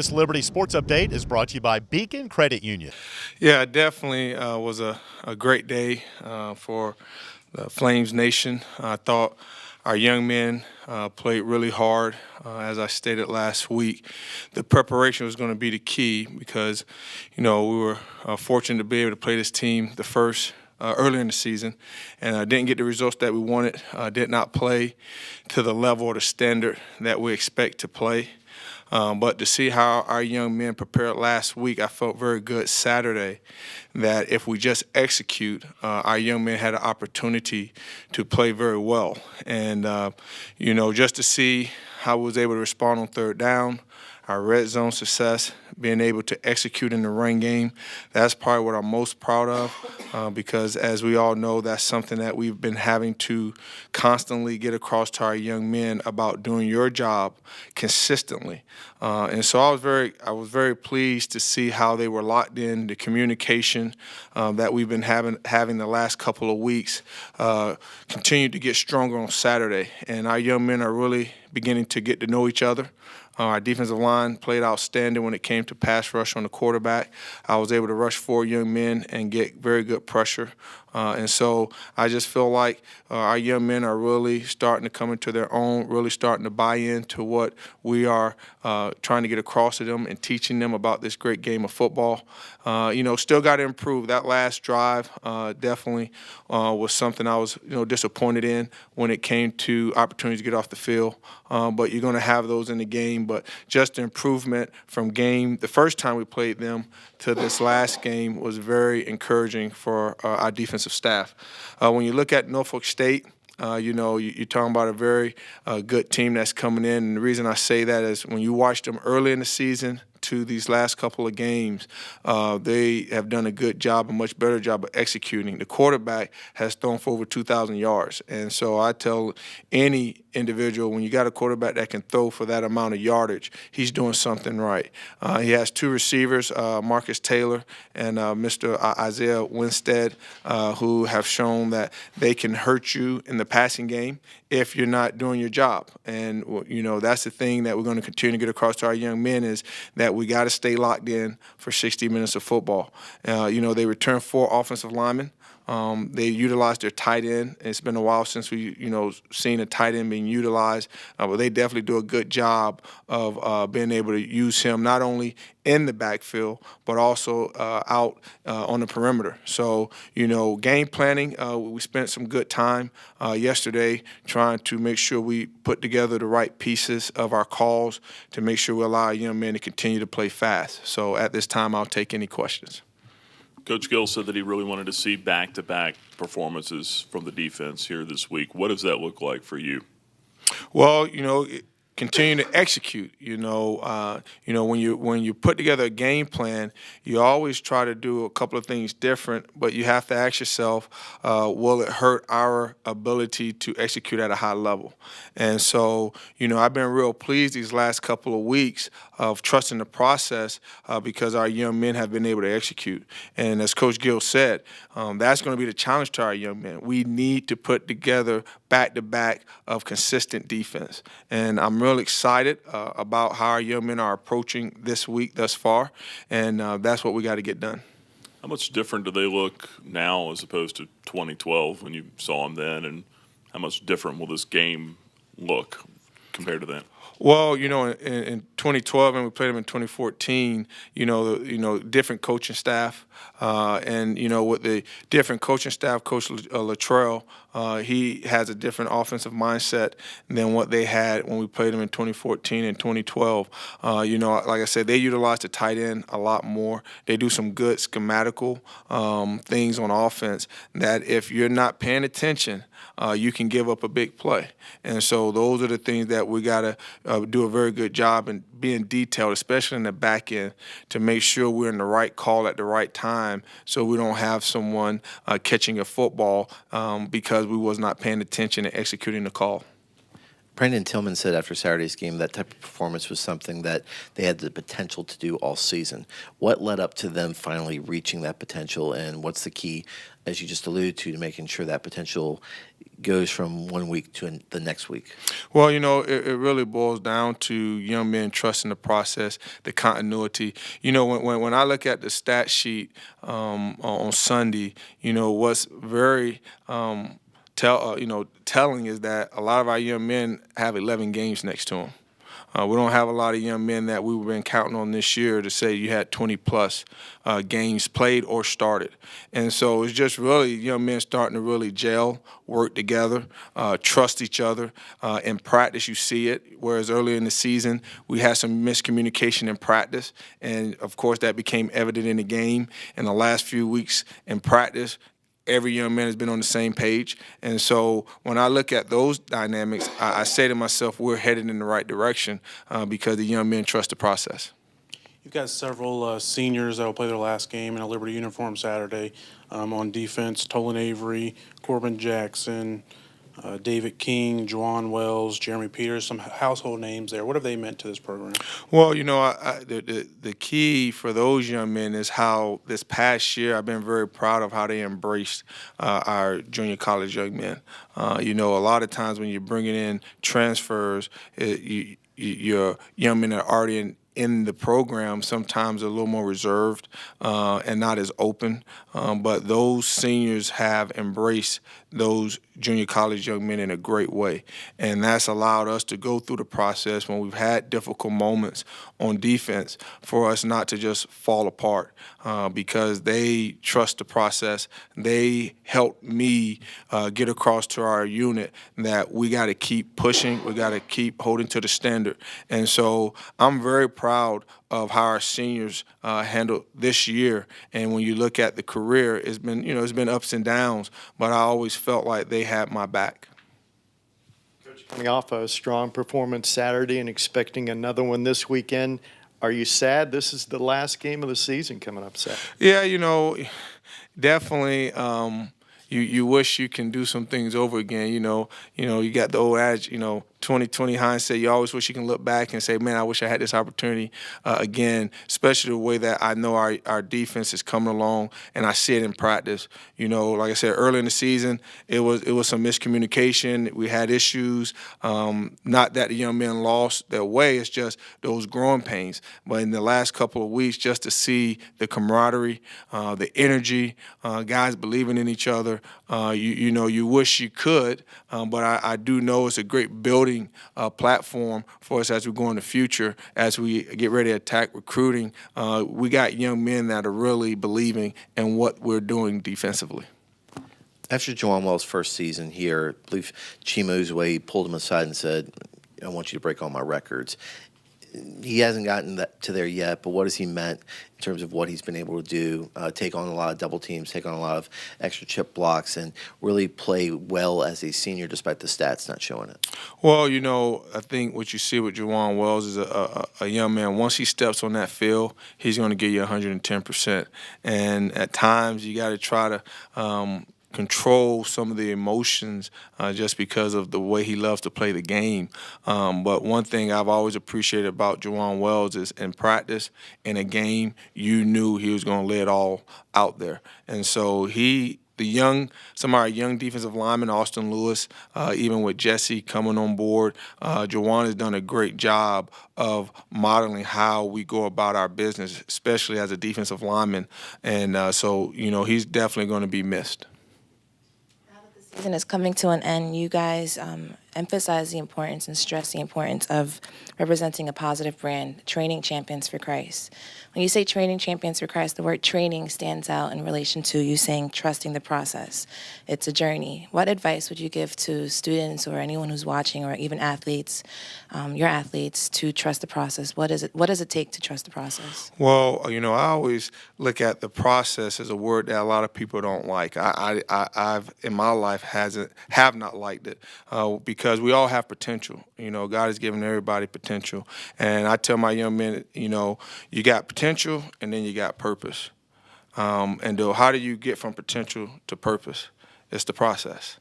This Liberty Sports Update is brought to you by Beacon Credit Union. Yeah, it definitely was a great day for the Flames Nation. I thought our young men played really hard. As I stated last week, the preparation was going to be the key because, we were fortunate to be able to play this team the first earlier in the season, and didn't get the results that we wanted. Did not play to the level or the standard that we expect to play. But to see how our young men prepared last week, I felt very good Saturday that if we just execute, our young men had an opportunity to play very well. And, just to see how we was able to respond on third down, our red zone success, being able to execute in the run game, that's probably what I'm most proud of because, as we all know, that's something that we've been having to constantly get across to our young men about doing your job consistently. And so I was very pleased to see how they were locked in, the communication that we've been having the last couple of weeks continued to get stronger on Saturday. And our young men are really beginning to get to know each other. Our defensive line played outstanding when it came to pass rush on the quarterback. I was able to rush 4 young men and get very good pressure. And so I just feel like our young men are really starting to come into their own, really starting to buy into what we are trying to get across to them and teaching them about this great game of football. Still got to improve. That last drive definitely was something I was disappointed in when it came to opportunities to get off the field. But you're going to have those in the game. But just the improvement from the first time we played them to this last game was very encouraging for our defensive staff. When you look at Norfolk State, you're talking about a very good team that's coming in. And the reason I say that is when you watch them early in the season to these last couple of games, they have done a good job, a much better job of executing. The quarterback has thrown for over 2,000 yards. And so I tell any individual, when you got a quarterback that can throw for that amount of yardage, he's doing something right. He has 2 receivers, Marcus Taylor and Mr. Isaiah Winstead, who have shown that they can hurt you in the passing game if you're not doing your job. And, that's the thing that we're going to continue to get across to our young men is that we got to stay locked in for 60 minutes of football. They returned 4 offensive linemen. They utilized their tight end. It's been a while since we, seen a tight end being utilized, but they definitely do a good job of being able to use him not only in the backfield, but also out on the perimeter. So, game planning, we spent some good time yesterday trying to make sure we put together the right pieces of our calls to make sure we allow our young men to continue to play fast. So at this time, I'll take any questions. Coach Gill said that he really wanted to see back-to-back performances from the defense here this week. What does that look like for you? Well, continue to execute. When you put together a game plan, you always try to do a couple of things different, but you have to ask yourself, will it hurt our ability to execute at a high level? And so, I've been real pleased these last couple of weeks of trusting the process because our young men have been able to execute. And as Coach Gill said, that's going to be the challenge to our young men. We need to put together back-to-back of consistent defense. And I'm really excited about how our young men are approaching this week thus far, and that's what we got to get done. How much different do they look now as opposed to 2012 when you saw them then, and how much different will this game look compared to that? Well, in 2012 and we played them in 2014, different coaching staff, and with the different coaching staff, Coach Luttrell, he has a different offensive mindset than what they had when we played them in 2014 and 2012. Like I said, they utilize the tight end a lot more. They do some good schematical things on offense that if you're not paying attention, you can give up a big play. And so those are the things that we got to do a very good job in being detailed, especially in the back end, to make sure we're in the right call at the right time so we don't have someone catching a football because we was not paying attention and executing the call. Brandon Tillman said after Saturday's game that type of performance was something that they had the potential to do all season. What led up to them finally reaching that potential, and what's the key, as you just alluded to making sure that potential goes from 1 week to the next week? Well, it really boils down to young men trusting the process, the continuity. When I look at the stat sheet on Sunday, what's very telling is that a lot of our young men have 11 games next to them. We don't have a lot of young men that we've been counting on this year to say you had 20-plus games played or started. And so it's just really young men starting to really gel, work together, trust each other. In practice, you see it, whereas earlier in the season, we had some miscommunication in practice. And, of course, that became evident in the game. In the last few weeks in practice, every young man has been on the same page. And so when I look at those dynamics, I say to myself, we're headed in the right direction because the young men trust the process. You've got several seniors that will play their last game in a Liberty uniform Saturday on defense. Tolan Avery, Corbin Jackson, David King, Juwan Wells, Jeremy Peters, some household names there. What have they meant to this program? Well, the key for those young men is how this past year I've been very proud of how they embraced our junior college young men. A lot of times when you're bringing in transfers, your young men are already in the program sometimes a little more reserved and not as open. But those seniors have embraced those junior college young men in a great way. And that's allowed us to go through the process when we've had difficult moments on defense for us not to just fall apart because they trust the process. They helped me get across to our unit that we got to keep pushing. We got to keep holding to the standard. And so I'm very proud of how our seniors handled this year. And when you look at the career, it's been ups and downs, but I always felt like they had my back. Coach, coming off a strong performance Saturday and expecting another one this weekend, are you sad this is the last game of the season coming up Saturday? Yeah, definitely. You wish you can do some things over again. You got the old adage, 20/20 hindsight. You always wish you can look back and say, man, I wish I had this opportunity again, especially the way that I know our defense is coming along and I see it in practice. Like I said, early in the season, it was some miscommunication. We had issues. Not that the young men lost their way. It's just those growing pains. But in the last couple of weeks, just to see the camaraderie, the energy, guys believing in each other, you wish you could, but I do know it's a great building platform for us as we go in the future, as we get ready to attack recruiting. We got young men that are really believing in what we're doing defensively. After Juwan Wells' first season here, I believe Chima Uzwe pulled him aside and said, I want you to break all my records. He hasn't gotten to there yet, but what has he meant in terms of what he's been able to do, take on a lot of double teams, take on a lot of extra chip blocks, and really play well as a senior despite the stats not showing it? Well, I think what you see with Juwan Wells is a young man. Once he steps on that field, he's going to give you 110%. And at times you got to try to control some of the emotions just because of the way he loves to play the game. But one thing I've always appreciated about Juwan Wells is in practice, in a game, you knew he was going to lay it all out there. And so some of our young defensive linemen, Austin Lewis, even with Jesse coming on board, Juwan has done a great job of modeling how we go about our business, especially as a defensive lineman. And so he's definitely going to be missed. Season is coming to an end. You guys emphasize the importance and stress the importance of representing a positive brand, training champions for Christ. When you say training champions for Christ, the word training stands out in relation to you saying trusting the process. It's a journey. What advice would you give to students or anyone who's watching, or even athletes, your athletes, to trust the process? What does it take to trust the process? Well, I always look at the process as a word that a lot of people don't like. I've in my life have not liked it because we all have potential. God has given everybody potential, and I tell my young men, you got potential and then you got purpose. And how do you get from potential to purpose? It's the process.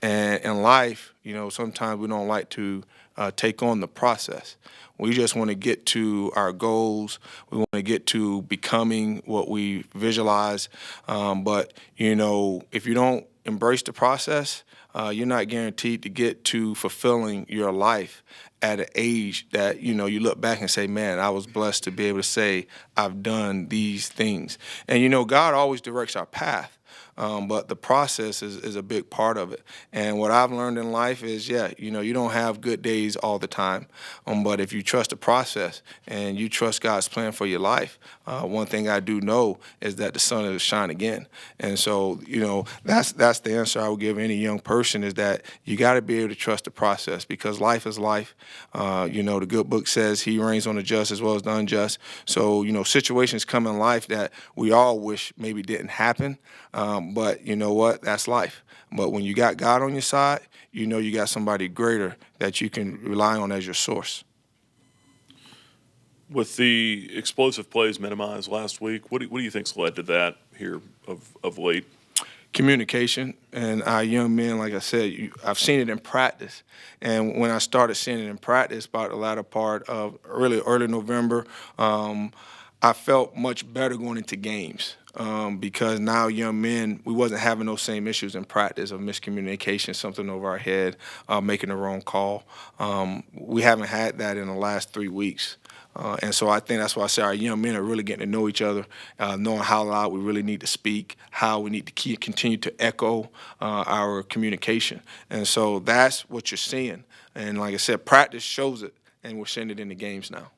And in life, sometimes we don't like to take on the process. We just want to get to our goals. We want to get to becoming what we visualize. But if you don't embrace the process, you're not guaranteed to get to fulfilling your life at an age that, you look back and say, man, I was blessed to be able to say I've done these things. And, God always directs our path. But the process is a big part of it. And what I've learned in life is, you don't have good days all the time. But if you trust the process and you trust God's plan for your life, one thing I do know is that the sun will shine again. And so, that's the answer I would give any young person, is that you got to be able to trust the process, because life is life. The good book says he reigns on the just as well as the unjust. So, situations come in life that we all wish maybe didn't happen. But you know what? That's life. But when you got God on your side, you got somebody greater that you can rely on as your source. With the explosive plays minimized last week, what do you think's led to that here of late? Communication. And our young men, like I said, I've seen it in practice. And when I started seeing it in practice about the latter part of early November, I felt much better going into games. Because now young men, we wasn't having those same issues in practice of miscommunication, something over our head, making the wrong call. We haven't had that in the last 3 weeks. And so I think that's why I say our young men are really getting to know each other, knowing how loud we really need to speak, how we need to continue to echo our communication. And so that's what you're seeing. And like I said, practice shows it, and we're seeing it in the games now.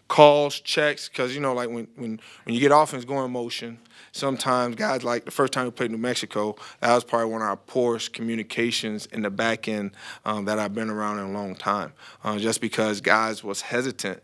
Calls, checks, because like when you get offense going in motion, sometimes guys, like the first time we played New Mexico, that was probably one of our poorest communications in the back end that I've been around in a long time, just because guys was hesitant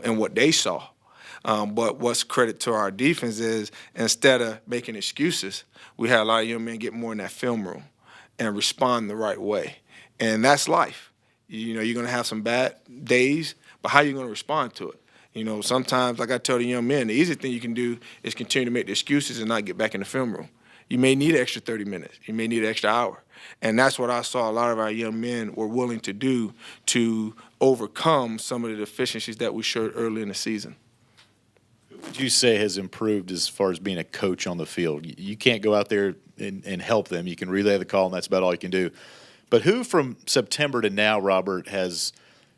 in what they saw. But what's credit to our defense is, instead of making excuses, we had a lot of young men get more in that film room and respond the right way. And that's life. You're going to have some bad days, but how are you going to respond to it? Sometimes, like I tell the young men, the easy thing you can do is continue to make the excuses and not get back in the film room. You may need an extra 30 minutes. You may need an extra hour. And that's what I saw a lot of our young men were willing to do to overcome some of the deficiencies that we showed early in the season. What would you say has improved as far as being a coach on the field? You can't go out there and help them. You can relay the call, and that's about all you can do. But who from September to now, Robert, has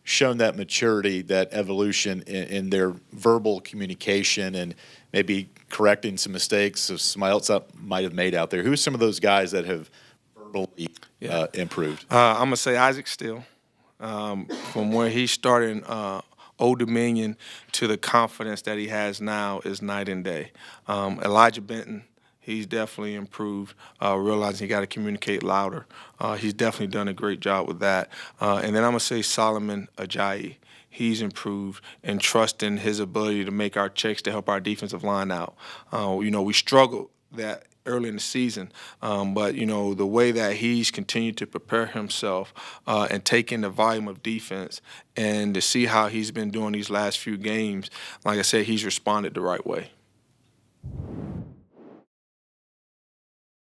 shown that maturity, that evolution in their verbal communication and maybe correcting some mistakes of somebody else might have made out there? Who are some of those guys that have verbally improved? I'm going to say Isaac Steele. From where he started in Old Dominion to the confidence that he has now is night and day. Elijah Benton, he's definitely improved, realizing he got to communicate louder. He's definitely done a great job with that. And then I'm going to say Solomon Ajayi. He's improved and trusting his ability to make our checks to help our defensive line out. We struggled that early in the season, but the way that he's continued to prepare himself and take in the volume of defense, and to see how he's been doing these last few games, like I said, he's responded the right way.